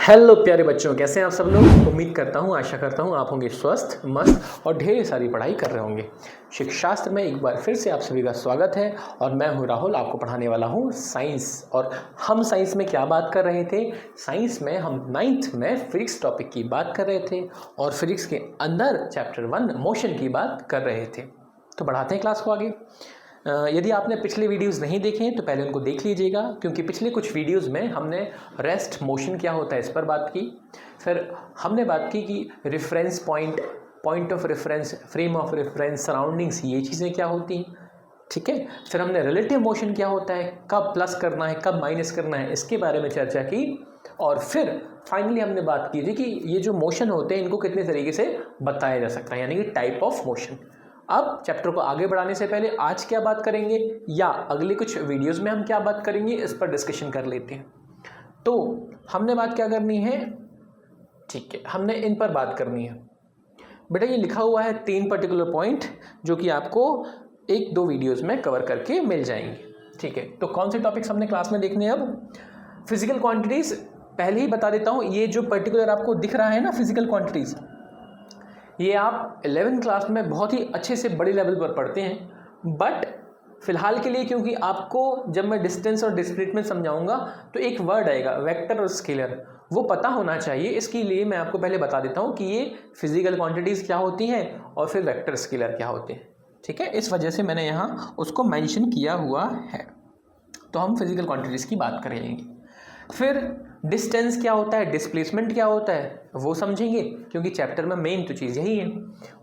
Hello प्यारे बच्चों, कैसे हैं आप सब लोग। उम्मीद करता हूँ, आशा करता हूँ आप होंगे स्वस्थ, मस्त और ढेर सारी पढ़ाई कर रहे होंगे। शिक्षा शास्त्र में एक बार फिर से आप सभी का स्वागत है और मैं हूँ राहुल, आपको पढ़ाने वाला हूँ साइंस। और हम साइंस में क्या बात कर रहे थे? साइंस में हम 9th में फिजिक्स टॉपिक की बात कर रहे थे और फिजिक्स के अंदर चैप्टर 1 मोशन की बात कर रहे थे। तो बढ़ाते हैं क्लास को आगे। यदि आपने पिछले वीडियोस नहीं देखे हैं तो पहले उनको देख लीजिएगा, क्योंकि पिछले कुछ वीडियोस में हमने रेस्ट मोशन क्या होता है इस पर बात की। फिर हमने बात की कि reference point, point of reference, frame of reference, surroundings, ये चीज़ें क्या होती हैं, ठीक है। फिर हमने रिलेटिव मोशन क्या होता है, कब प्लस करना है कब माइनस करना है, इसके बारे में चर्चा की। और फिर फाइनली हमने बात की थी कि ये जो मोशन होते हैं इनको कितने तरीके से बताया जा सकता है, यानी कि टाइप ऑफ मोशन। अब चैप्टर को आगे बढ़ाने से पहले आज क्या बात करेंगे या अगले कुछ वीडियोस में हम क्या बात करेंगे, इस पर डिस्कशन कर लेते हैं। तो हमने बात क्या करनी है, ठीक है, हमने इन पर बात करनी है। बेटा ये लिखा हुआ है 3 पर्टिकुलर पॉइंट जो कि आपको 1-2 वीडियोस में कवर करके मिल जाएंगे, ठीक है। तो कौन से टॉपिक्स हमने क्लास में देखने हैं? अब फिजिकल क्वांटिटीज़ पहले ही बता देता हूँ। ये जो पर्टिकुलर आपको दिख रहा है ना फिजिकल क्वांटिटीज़, ये आप 11th क्लास में बहुत ही अच्छे से बड़े लेवल पर पढ़ते हैं। बट फिलहाल के लिए, क्योंकि आपको जब मैं डिस्टेंस और डिस्प्लेसमेंट समझाऊंगा तो एक वर्ड आएगा वेक्टर और स्केलर, वो पता होना चाहिए। इसके लिए मैं आपको पहले बता देता हूँ कि ये फिजिकल क्वांटिटीज़ क्या होती हैं और फिर वेक्टर स्केलर क्या होते हैं, ठीक है। इस वजह से मैंने यहाँ उसको मेंशन किया हुआ है। तो हम फिजिकल क्वांटिटीज़ की बात करेंगे। फिर डिस्टेंस क्या होता है, डिस्प्लेसमेंट क्या होता है, वो समझेंगे, क्योंकि चैप्टर में मेन तो चीज़ यही है।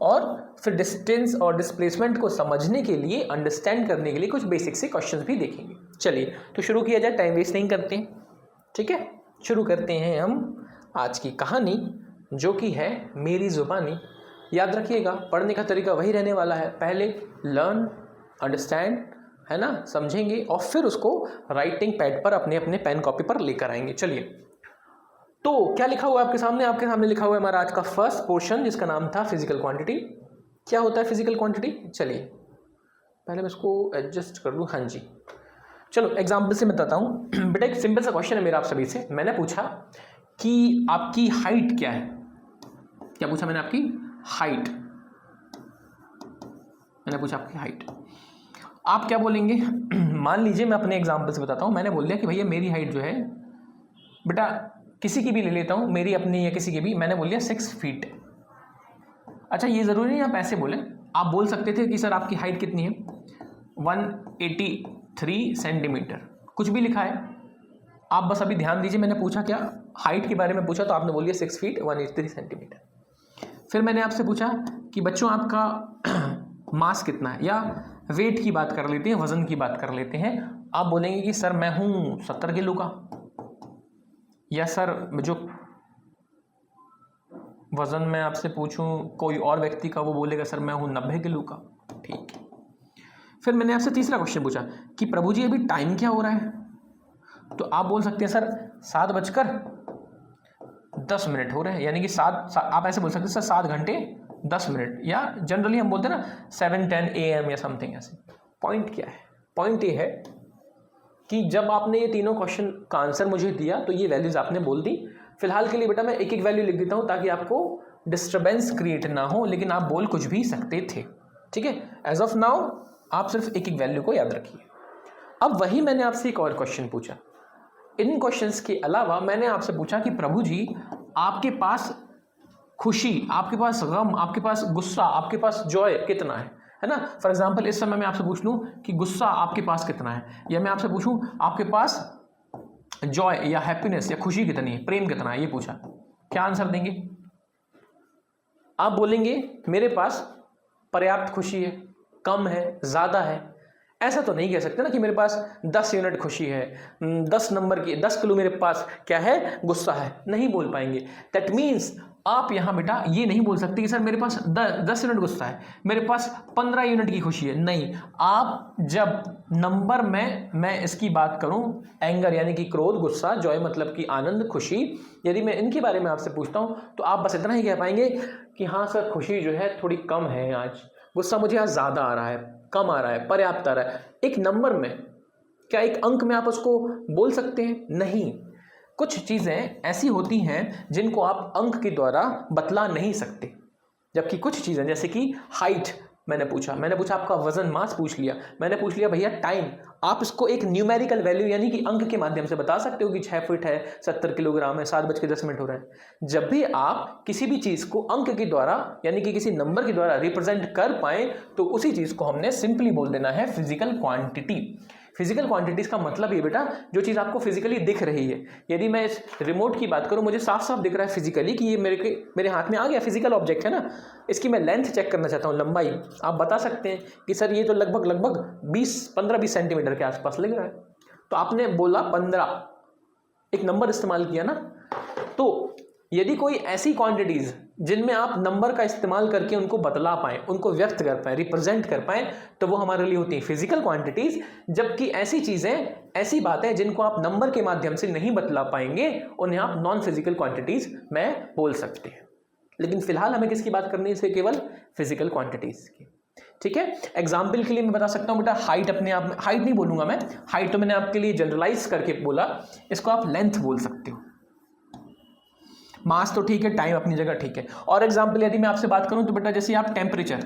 और फिर डिस्टेंस और डिस्प्लेसमेंट को समझने के लिए, अंडरस्टैंड करने के लिए कुछ बेसिक से क्वेश्चंस भी देखेंगे। चलिए तो शुरू किया जाए, टाइम वेस्ट नहीं करते हैं, ठीक है। शुरू करते हैं हम आज की कहानी, जो कि है मेरी ज़ुबानी। याद रखिएगा, पढ़ने का तरीका वही रहने वाला है। पहले लर्न, अंडरस्टैंड, है ना, समझेंगे और फिर उसको राइटिंग पैड पर अपने अपने पेन कॉपी पर लेकर आएंगे। चलिए तो क्या लिखा हुआ है आपके सामने? आपके सामने लिखा हुआ है हमारा आज का फर्स्ट पोर्शन, जिसका नाम था फिजिकल क्वांटिटी। क्या होता है फिजिकल क्वांटिटी? चलिए पहले मैं इसको एडजस्ट कर लूँ। हाँ जी, चलो एग्जाम्पल से बताता हूँ। बेटा एक सिंपल सा क्वेश्चन है मेरा आप सभी से। मैंने पूछा कि आपकी हाइट क्या है। क्या पूछा मैंने? आपकी हाइट। मैंने पूछा आपकी हाइट, आप क्या बोलेंगे? मान लीजिए मैं अपने एग्जाम्पल से बताता हूँ। मैंने बोल दिया कि भैया मेरी हाइट जो है, बेटा किसी की भी ले लेता हूँ, मेरी अपनी या किसी की भी, मैंने बोल दिया 6 फीट। अच्छा ये ज़रूरी नहीं आप ऐसे बोलें, आप बोल सकते थे कि सर आपकी हाइट कितनी है, 183 सेंटीमीटर, कुछ भी लिखा है। आप बस अभी ध्यान दीजिए, मैंने पूछा क्या, हाइट के बारे में पूछा, तो आपने बोल दिया 6 फीट 183 सेंटीमीटर। फिर मैंने आपसे पूछा कि बच्चों आपका मास कितना है, या वेट की बात कर लेते हैं, वजन की बात कर लेते हैं। आप बोलेंगे कि सर मैं हूँ 70 किलो का, या सर जो वजन मैं आपसे पूछूं कोई और व्यक्ति का, वो बोलेगा सर मैं हूँ 90 किलो का, ठीक है। फिर मैंने आपसे तीसरा क्वेश्चन पूछा कि प्रभु जी अभी टाइम क्या हो रहा है, तो आप बोल सकते हैं सर 7:10 हो रहे हैं, यानी कि आप ऐसे बोल सकते हैं सर 7 घंटे 10 मिनट, या जनरली हम बोलते हैं ना 7:10 AM या समथिंग ऐसे। पॉइंट क्या है? पॉइंट ये है कि जब आपने ये तीनों क्वेश्चन का आंसर मुझे दिया तो ये वैल्यूज आपने बोल दी। फिलहाल के लिए बेटा मैं एक एक वैल्यू लिख देता हूँ ताकि आपको डिस्टर्बेंस क्रिएट ना हो, लेकिन आप बोल कुछ भी सकते थे, ठीक है। एज ऑफ नाउ आप सिर्फ एक एक वैल्यू को याद रखिए। अब वही मैंने आपसे एक और क्वेश्चन पूछा। इन क्वेश्चंस के अलावा मैंने आपसे पूछा कि प्रभु जी आपके पास खुशी, आपके पास गम, आपके पास गुस्सा, आपके पास जॉय कितना है ना। फॉर एग्जाम्पल इस समय मैं आपसे पूछ लूँ कि गुस्सा आपके पास कितना है, या मैं आपसे पूछूं आपके पास जॉय या हैप्पीनेस या खुशी कितनी है, प्रेम कितना है, ये पूछा, क्या आंसर देंगे? आप बोलेंगे मेरे पास पर्याप्त खुशी है, कम है, ज़्यादा है। ऐसा तो नहीं कह सकते ना कि मेरे पास 10 यूनिट खुशी है, 10 नंबर की 10 किलो मेरे पास क्या है, गुस्सा है, नहीं बोल पाएंगे। दैट मीन्स आप यहाँ बेटा ये नहीं बोल सकते कि सर मेरे पास 10 यूनिट गुस्सा है, मेरे पास 15 यूनिट की खुशी है, नहीं। आप जब नंबर में मैं इसकी बात करूं, एंगर यानी कि क्रोध, गुस्सा, जॉय मतलब कि आनंद, खुशी, यदि मैं इनके बारे में आपसे पूछता हूं तो आप बस इतना ही कह पाएंगे कि हाँ सर खुशी जो है थोड़ी कम है आज, गुस्सा मुझे आज ज़्यादा आ रहा है, कम आ रहा है, पर्याप्त आ रहा है। एक नंबर में, क्या एक अंक में आप उसको बोल सकते हैं? नहीं। कुछ चीज़ें ऐसी होती हैं जिनको आप अंक के द्वारा बतला नहीं सकते, जबकि कुछ चीज़ें जैसे कि हाइट मैंने पूछा आपका वजन मास पूछ लिया, मैंने पूछ लिया भैया टाइम, आप इसको एक न्यूमेरिकल वैल्यू यानी कि अंक के माध्यम से बता सकते हो कि 6 फीट है, 70 किलोग्राम है, 7:10 हो रहे हैं। जब भी आप किसी भी चीज़ को अंक के द्वारा यानी कि किसी नंबर के द्वारा रिप्रेजेंट कर पाए तो उसी चीज़ को हमने सिंपली बोल देना है फिजिकल क्वांटिटी। फिजिकल क्वांटिटीज़ का मतलब ये बेटा जो चीज़ आपको फिजिकली दिख रही है। यदि मैं इस रिमोट की बात करूं, मुझे साफ साफ दिख रहा है फिजिकली कि ये मेरे हाथ में आ गया, फिजिकल ऑब्जेक्ट है ना। इसकी मैं लेंथ चेक करना चाहता हूं, लंबाई, आप बता सकते हैं कि सर ये तो लगभग 15-20 सेंटीमीटर के आसपास लग रहा है। तो आपने बोला 15, एक नंबर इस्तेमाल किया ना। तो यदि कोई ऐसी क्वांटिटीज़ जिनमें आप नंबर का इस्तेमाल करके उनको बतला पाएँ, उनको व्यक्त कर पाएँ, रिप्रेजेंट कर पाएँ, तो वो हमारे लिए होती हैं फिजिकल क्वांटिटीज़। जबकि ऐसी चीज़ें, ऐसी बातें जिनको आप नंबर के माध्यम से नहीं बतला पाएंगे, उन्हें आप नॉन फिजिकल क्वांटिटीज़ में बोल सकते हैं। लेकिन फिलहाल हमें किसकी बात करनी है, केवल फिजिकल क्वांटिटीज़ की। ठीक है, एग्जाम्पल के लिए मैं बता सकता हूँ बेटा, हाइट अपने आप में, हाइट नहीं बोलूँगा मैं, हाइट तो मैंने आपके लिए जनरलाइज करके बोला, इसको आप लेंथ बोल सकते हो। मास तो ठीक है, टाइम अपनी जगह ठीक है। और एग्जाम्पल यदि मैं आपसे बात करूं तो बेटा जैसे आप टेम्परेचर,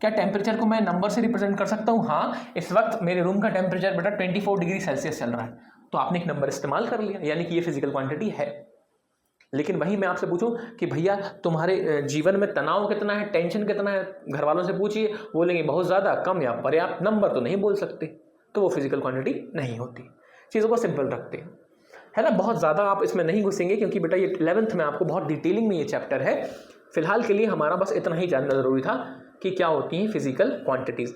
क्या टेम्परेचर को मैं नंबर से रिप्रेजेंट कर सकता हूं? हाँ, इस वक्त मेरे रूम का टेम्परेचर बेटा 24 डिग्री सेल्सियस चल रहा है, तो आपने एक नंबर इस्तेमाल कर लिया, यानी कि ये फिजिकल क्वांटिटी है। लेकिन वहीं मैं आपसे पूछूं कि भैया तुम्हारे जीवन में तनाव कितना है, टेंशन कितना है, घर वालों से पूछिए, बोलेंगे बहुत ज़्यादा, कम या पर्याप्त। नंबर तो नहीं बोल सकते, तो वो फिजिकल क्वांटिटी नहीं होती। चीज़ों को सिंपल रखते हैं, है ना। बहुत ज़्यादा आप इसमें नहीं घुसेंगे क्योंकि बेटा ये 11th में आपको बहुत डिटेलिंग में ये चैप्टर है। फिलहाल के लिए हमारा बस इतना ही जानना ज़रूरी था कि क्या होती हैं फिजिकल क्वांटिटीज़।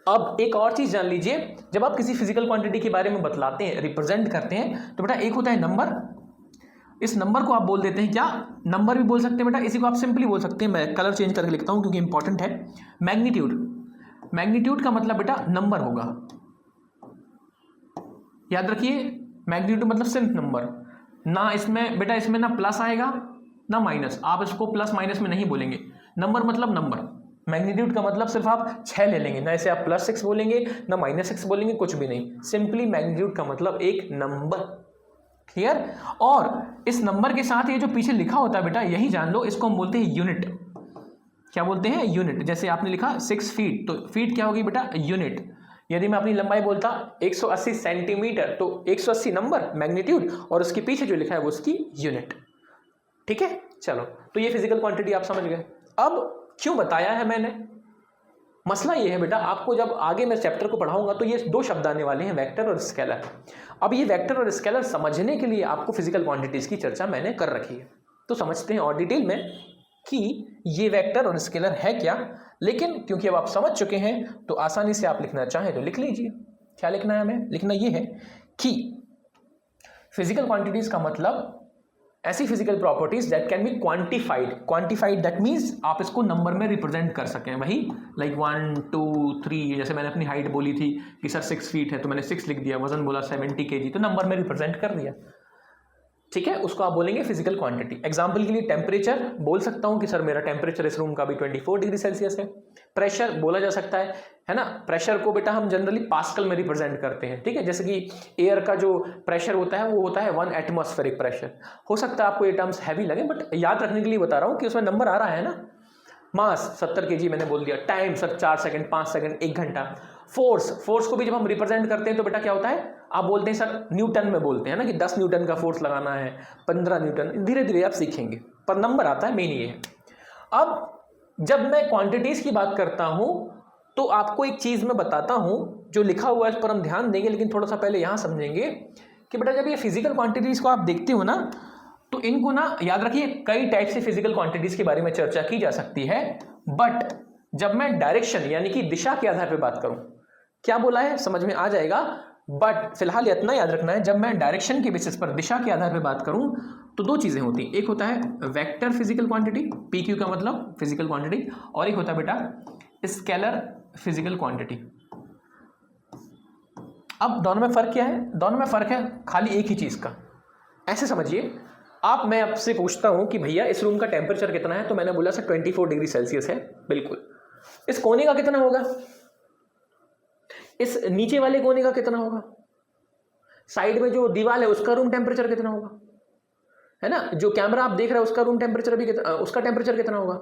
अब एक और चीज़ जान लीजिए, जब आप किसी फिजिकल क्वांटिटी के बारे में बतलाते हैं, रिप्रेजेंट करते हैं, तो बेटा एक होता है नंबर। इस नंबर को आप बोल देते हैं क्या, नंबर भी बोल सकते हैं बेटा, इसी को आप सिंपली बोल सकते हैं। मैं कलर चेंज करके लिखता हूँ क्योंकि इंपॉर्टेंट है। मैग्नीट्यूड, मैग्नीट्यूड का मतलब बेटा नंबर होगा, याद रखिए। मैग्नीट्यूड मतलब सिर्फ नंबर, ना इसमें बेटा, इसमें ना प्लस आएगा ना माइनस, आप इसको प्लस माइनस में नहीं बोलेंगे। नंबर मतलब नंबर, मैग्नीट्यूड का मतलब सिर्फ आप 6 ले लेंगे, ना इसे आप +6 बोलेंगे ना -6 बोलेंगे, कुछ भी नहीं, सिंपली मैग्नीट्यूड का मतलब एक नंबर। क्लियर। और इस नंबर के साथ ये जो पीछे लिखा होता है बेटा, यही जान लो, इसको हम बोलते हैं यूनिट। क्या बोलते हैं? यूनिट। जैसे आपने लिखा 6 फीट, तो फीट क्या होगी बेटा? यूनिट। यदि मैं अपनी लंबाई बोलता 180 सेंटीमीटर, तो 180 नंबर मैग्नीट्यूड, और उसके पीछे जो लिखा है वो उसकी यूनिट। ठीक है, चलो, तो ये फिजिकल क्वांटिटी आप समझ गए। अब क्यों बताया है मैंने, मसला ये है बेटा, आपको जब आगे मैं चैप्टर को पढ़ाऊंगा तो ये 2 शब्द आने वाले हैं, वेक्टर और स्केलर। अब ये वेक्टर और स्केलर समझने के लिए आपको फिजिकल क्वांटिटीज की चर्चा मैंने कर रखी है, तो समझते हैं और डिटेल में कि ये वेक्टर और स्केलर है क्या। लेकिन क्योंकि अब आप समझ चुके हैं तो आसानी से आप लिखना चाहें तो लिख लीजिए। क्या लिखना है हमें? लिखना ये है कि फिजिकल क्वांटिटीज का मतलब ऐसी physical properties that can be quantified. Quantified that means आप इसको नंबर में रिप्रेजेंट कर सकें। वही लाइक 1 2 3, जैसे मैंने अपनी हाइट बोली थी कि सर 6 फीट है तो मैंने 6 लिख दिया, वजन बोला 70 kg, तो नंबर में रिप्रेजेंट कर दिया। ठीक है, उसको आप बोलेंगे फिजिकल क्वांटिटी। एग्जाम्पल के लिए टेम्परेचर बोल सकता हूं कि सर मेरा टेम्परेचर इस रूम का भी 24 डिग्री सेल्सियस है। प्रेशर बोला जा सकता है ना। प्रेशर को बेटा हम जनरली पास्कल में रिप्रेजेंट करते हैं। ठीक है, जैसे कि एयर का जो प्रेशर होता है वो होता है 1 एटमॉस्फेरिक प्रेशर। हो सकता है आपको ये टर्म्स हैवी लगे, बट याद रखने के लिए बता रहा हूँ कि उसमें नंबर आ रहा है ना। मास 70 kg मैंने बोल दिया। टाइम सर 4 सेकंड, 5 सेकंड, 1 घंटा। फोर्स को भी जब हम रिप्रेजेंट करते हैं तो बेटा क्या होता है, आप बोलते हैं सर न्यूटन में बोलते हैं ना, कि 10 न्यूटन का फोर्स लगाना है, 15 न्यूटन, धीरे धीरे आप सीखेंगे, पर नंबर आता है, मेन ये है। अब जब मैं क्वांटिटीज की बात करता हूं तो आपको एक चीज मैं बताता हूं जो लिखा हुआ है, इस पर हम ध्यान देंगे, लेकिन थोड़ा सा पहले यहां समझेंगे कि बेटा जब ये फिजिकल क्वांटिटीज को आप देखते हो ना, तो इनको ना याद रखिए, कई टाइप से फिजिकल क्वांटिटीज के बारे में चर्चा की जा सकती है। बट जब मैं डायरेक्शन यानी कि दिशा के आधार पर बात करूं, क्या बोला है समझ में आ जाएगा, बट फिलहाल इतना याद रखना है, जब मैं डायरेक्शन के बेसिस पर, दिशा के आधार पर बात करूं तो 2 चीजें होती हैं। एक होता है वेक्टर फिजिकल क्वांटिटी, PQ का मतलब फिजिकल क्वांटिटी, और एक होता है बेटा स्केलर फिजिकल क्वांटिटी। अब दोनों में फर्क क्या है? दोनों में फर्क है खाली एक ही चीज का। ऐसे समझिए, मैं आपसे पूछता हूं कि भैया इस रूम का टेम्परेचर कितना है, तो मैंने बोला सर 24 डिग्री सेल्सियस है। बिल्कुल। इस कोने का कितना होगा? इस नीचे वाले कोने का कितना होगा? साइड में जो दीवार है उसका रूम टेम्परेचर कितना होगा, है ना, जो कैमरा आप देख रहे हो उसका रूम टेम्परेचर भी उसका टेम्परेचर कितना होगा।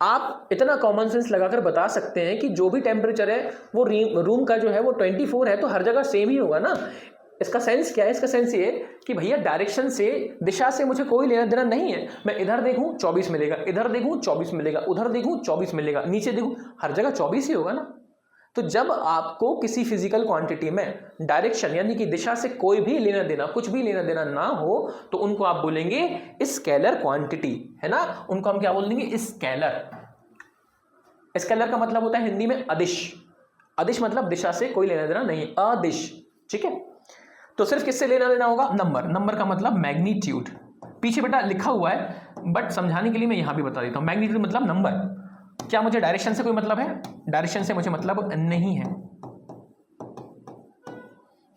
आप इतना कॉमन सेंस लगाकर बता सकते हैं कि जो भी टेम्परेचर है वो रूम का जो है वो 24 है तो हर जगह सेम ही होगा ना। इसका सेंस क्या है, इसका सेंस ये कि भैया डायरेक्शन से, दिशा से मुझे कोई लेना देना नहीं है। मैं इधर देखूं 24 मिलेगा, इधर देखूं 24 मिलेगा, उधर देखूं 24 मिलेगा, नीचे देखूं हर जगह 24 ही होगा ना। तो जब आपको किसी फिजिकल क्वांटिटी में डायरेक्शन यानी कि दिशा से कोई भी लेना देना, कुछ भी लेना देना ना हो तो उनको आप बोलेंगे स्केलर क्वांटिटी, है ना। उनको हम क्या बोलेंगे, स्केलर। स्केलर का मतलब होता है हिंदी में अदिश। अदिश मतलब दिशा से कोई लेना देना नहीं, अदिश, ठीक है। तो सिर्फ किससे लेना देना होगा, नंबर। नंबर का मतलब मैग्नीट्यूड, पीछे बेटा लिखा हुआ है बट समझाने के लिए मैं यहां भी बता देता हूं। मैग्नीट्यूड मतलब नंबर। क्या मुझे डायरेक्शन से कोई मतलब है, डायरेक्शन से मुझे मतलब नहीं है,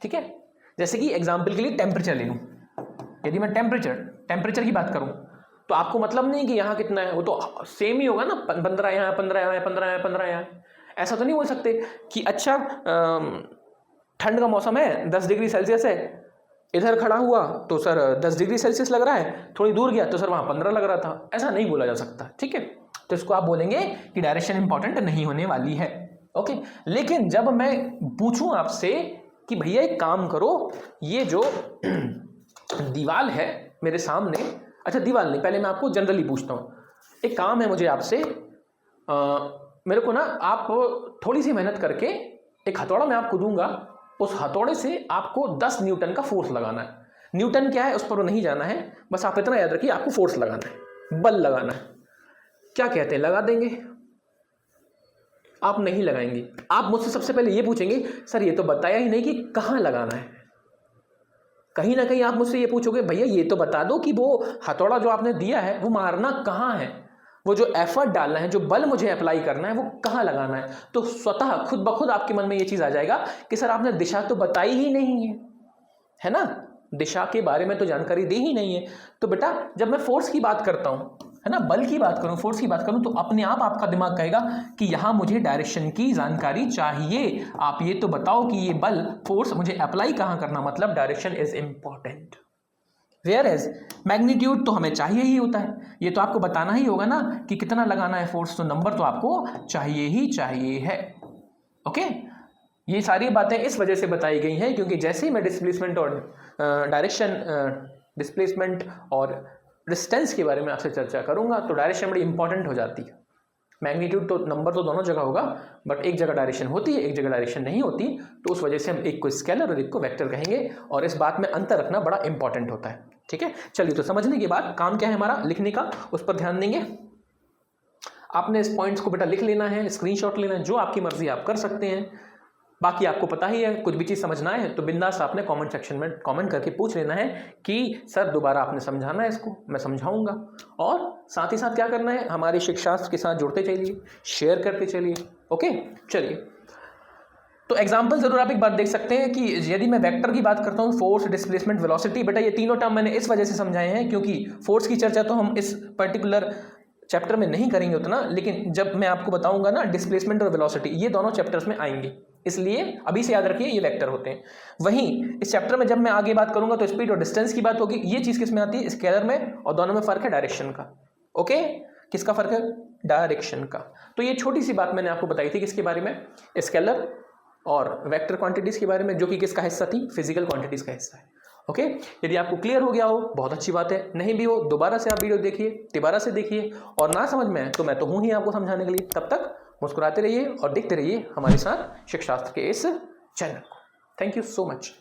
ठीक है। जैसे कि एग्जांपल के लिए टेम्परेचर ले लूं, यदि मैं टेम्परेचर की बात करूं तो आपको मतलब नहीं कि यहां कितना है, वो तो सेम ही होगा ना, 15 यहाँ, 15 यहाँ, 15 यहाँ, 15 यहाँ। ऐसा तो नहीं बोल सकते कि अच्छा ठंड का मौसम है, 10 डिग्री सेल्सियस है, इधर खड़ा हुआ तो सर 10 डिग्री सेल्सियस लग रहा है, थोड़ी दूर गया तो सर वहां 15 लग रहा था। ऐसा नहीं बोला जा सकता, ठीक है। तो इसको आप बोलेंगे कि डायरेक्शन इंपॉर्टेंट नहीं होने वाली है, ओके। लेकिन जब मैं पूछूं आपसे कि भैया एक काम करो, ये जो दीवार है मेरे सामने, अच्छा दीवार नहीं, पहले मैं आपको जनरली पूछता हूं, एक काम है मुझे आपसे, मेरे को ना आप थोड़ी सी मेहनत करके एक हथौड़ा मैं आपको दूंगा, उस हथौड़े से आपको 10 न्यूटन का फोर्स लगाना है। न्यूटन क्या है उस पर नहीं जाना है, बस आप इतना याद रखिए आपको फोर्स लगाना है, बल लगाना है। क्या कहते हैं, लगा देंगे? आप नहीं लगाएंगे। आप मुझसे सबसे पहले ये पूछेंगे सर ये तो बताया ही नहीं कि कहां लगाना है। कहीं ना कहीं आप मुझसे ये पूछोगे भैया ये तो बता दो कि वो हथौड़ा जो आपने दिया है वो मारना कहां है, वो जो एफर्ट डालना है, जो बल मुझे अप्लाई करना है वो कहां लगाना है। तो स्वतः खुद ब खुद आपके मन में ये चीज आ जाएगा कि सर आपने दिशा तो बताई ही नहीं है ना, दिशा के बारे में तो जानकारी दी ही नहीं है। तो बेटा जब मैं फोर्स की बात करता हूं, है ना, बल की बात करूं, फोर्स की बात करूं, तो अपने आप आपका दिमाग कहेगा कि यहां मुझे डायरेक्शन की जानकारी चाहिए। आप ये तो बताओ कि ये बल, फोर्स मुझे अप्लाई कहां करना, मतलब direction is important. Whereas magnitude तो हमें चाहिए ही होता है, ये तो आपको बताना ही होगा ना कि कितना लगाना है फोर्स, तो नंबर तो आपको चाहिए ही चाहिए है, ओके। ये सारी बातें इस वजह से बताई गई हैं क्योंकि जैसे ही मैं डिस्प्लेसमेंट और डायरेक्शन, डिस्प्लेसमेंट और डिस्टेंस के बारे में आपसे चर्चा करूंगा तो डायरेक्शन बड़ी इंपॉर्टेंट हो जाती है। मैग्नीट्यूड तो नंबर तो दोनों जगह होगा, बट एक जगह डायरेक्शन होती है, एक जगह डायरेक्शन नहीं होती, तो उस वजह से हम एक को स्केलर और एक को वेक्टर कहेंगे, और इस बात में अंतर रखना बड़ा इंपॉर्टेंट होता है, ठीक है। चलिए, तो समझने के बाद काम क्या है हमारा, लिखने का, उस पर ध्यान देंगे। आपने इस पॉइंट्स को बेटा लिख लेना है, स्क्रीनशॉट लेना है, जो आपकी मर्जी आप कर सकते हैं। बाकी आपको पता ही है, कुछ भी चीज़ समझना है तो बिंदास आपने कमेंट सेक्शन में कमेंट करके पूछ लेना है कि सर दोबारा आपने समझाना है इसको, मैं समझाऊंगा। और साथ ही साथ क्या करना है, हमारे शिक्षाशास्त्र के साथ जुड़ते चलिए, शेयर करते चलिए, ओके। चलिए, तो एग्जाम्पल जरूर आप एक बार देख सकते हैं कि यदि मैं वेक्टर की बात करता हूँ, फोर्स, डिस्प्लेसमेंट, वेलोसिटी, बेटा ये तीनों टर्म मैंने इस वजह से समझाए हैं क्योंकि फोर्स की चर्चा तो हम इस पर्टिकुलर चैप्टर में नहीं करेंगे उतना, लेकिन जब मैं आपको बताऊंगा ना डिस्प्लेसमेंट और वेलोसिटी, ये दोनों चैप्टर्स में आएंगे, इसलिए अभी से याद रखिए ये वेक्टर होते हैं। वहीं इस चैप्टर में जब मैं आगे बात करूंगा तो स्पीड और डिस्टेंस की बात होगी। ये चीज किस में आती है, स्केलर में, और दोनों में फर्क है डायरेक्शन का, ओके। किसका फर्क है, डायरेक्शन का। तो ये छोटी सी बात मैंने आपको बताई थी किसके बारे में, स्केलर और वेक्टर क्वांटिटीज के बारे में, जो कि किसका हिस्सा थी, फिजिकल क्वांटिटीज का हिस्सा है, ओके। यदि आपको क्लियर हो गया हो बहुत अच्छी बात है, नहीं भी हो दोबारा से आप वीडियो देखिए, दोबारा से देखिए, और ना समझ में तो मैं तो हूं ही आपको समझाने के लिए। तब तक मुस्कुराते रहिए और देखते रहिए हमारे साथ शिक्षाशास्त्र के इस चैनल को। Thank you so much.